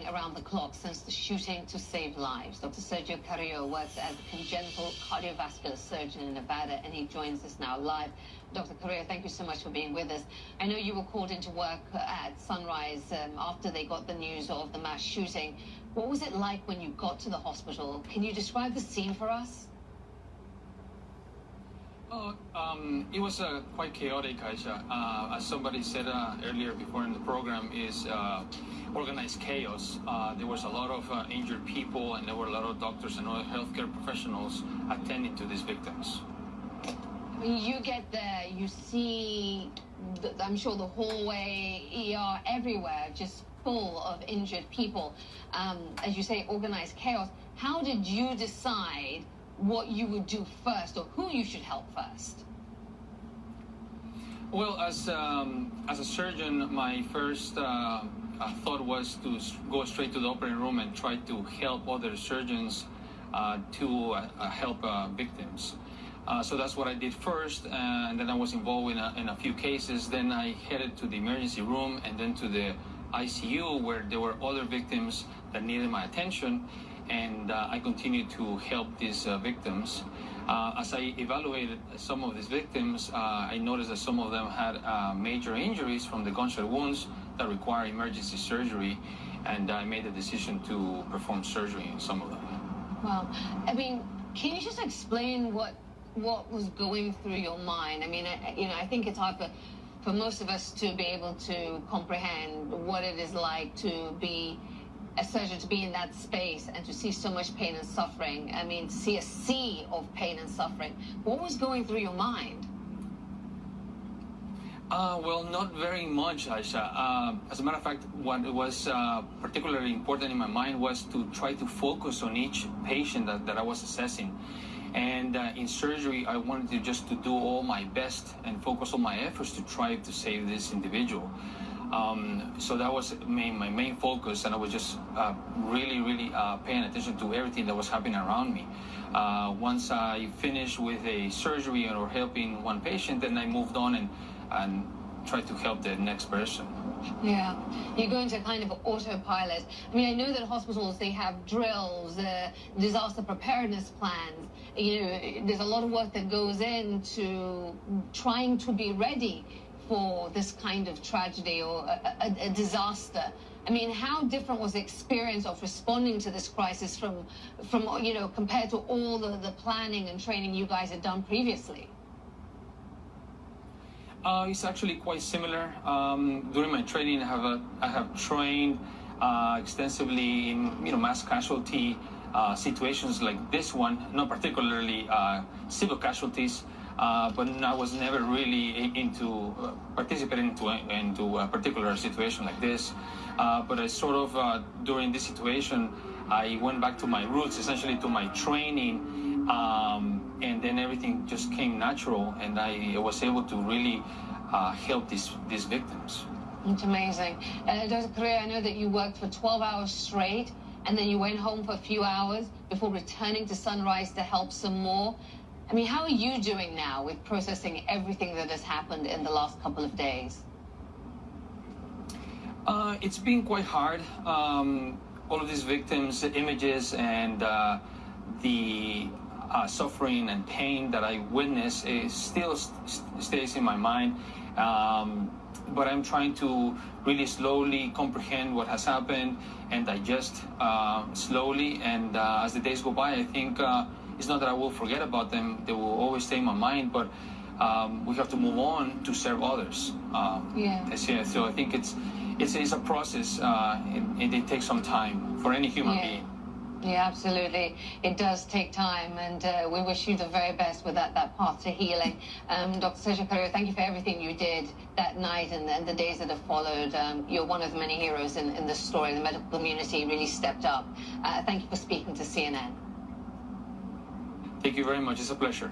working around the clock since the shooting to save lives. Dr. Sergio Carrillo works as a congenital cardiovascular surgeon in Nevada, and he joins us now live. Dr. Carrillo, thank you so much for being with us. I know you were called into work at Sunrise after they got the news of the mass shooting. What was it like when you got to the hospital? Can you describe the scene for us? It was quite chaotic, Aisha. As somebody said earlier before in the program, is organized chaos. There was a lot of injured people, and there were a lot of doctors and other healthcare professionals attending to these victims. When you get there, you see, I'm sure the hallway, ER, everywhere, just full of injured people. As you say, organized chaos. How did you decide what you would do first, or who you should help first? Well, as a surgeon, my first thought was to go straight to the operating room and try to help other surgeons to help victims. So that's what I did first, and then I was involved in a few cases. Then I headed to the emergency room and then to the ICU, where there were other victims that needed my attention, and I continued to help these victims. As I evaluated some of these victims, I noticed that some of them had major injuries from the gunshot wounds that require emergency surgery, and I made the decision to perform surgery in some of them. Well, I mean, can you just explain what was going through your mind? I mean, I think it's hard for most of us to be able to comprehend what it is like to be a surgeon, to be in that space and to see so much pain and suffering. I mean, to see a sea of pain and suffering. What was going through your mind? Well, not very much, Aisha. As a matter of fact, what was particularly important in my mind was to try to focus on each patient that I was assessing. And in surgery, I wanted to just to do all my best and focus all my efforts to try to save this individual. So that was my main focus, and I was just really paying attention to everything that was happening around me. Once I finished with a surgery or helping one patient, then I moved on and tried to help the next person. Yeah, you go into kind of autopilot. I mean, I know that hospitals, they have drills, disaster preparedness plans. You know, there's a lot of work that goes into trying to be ready for this kind of tragedy or a disaster. I mean, how different was the experience of responding to this crisis from compared to all the planning and training you guys had done previously? It's actually quite similar. During my training, I have trained extensively in mass casualty situations like this one, not particularly civil casualties. But I was never really into participating into a particular situation like this. But I sort of, during this situation, I went back to my roots, essentially to my training, and then everything just came natural, and I was able to really help these victims. It's amazing. Dr. Carrillo, I know that you worked for 12 hours straight, and then you went home for a few hours before returning to Sunrise to help some more. I mean, how are you doing now with processing everything that has happened in the last couple of days? It's been quite hard. All of these victims' images and the suffering and pain that I witnessed still stays in my mind. But I'm trying to really slowly comprehend what has happened and digest slowly. And as the days go by, I think it's not that I will forget about them. They will always stay in my mind, but we have to move on to serve others. So I think it's a process. It takes some time for any human being. Yeah, absolutely. It does take time, and we wish you the very best with that path to healing. Dr. Sergio Carrillo, thank you for everything you did that night and the days that have followed. You're one of the many heroes in this story. The medical community really stepped up. Thank you for speaking to CNN. Thank you very much. It's a pleasure.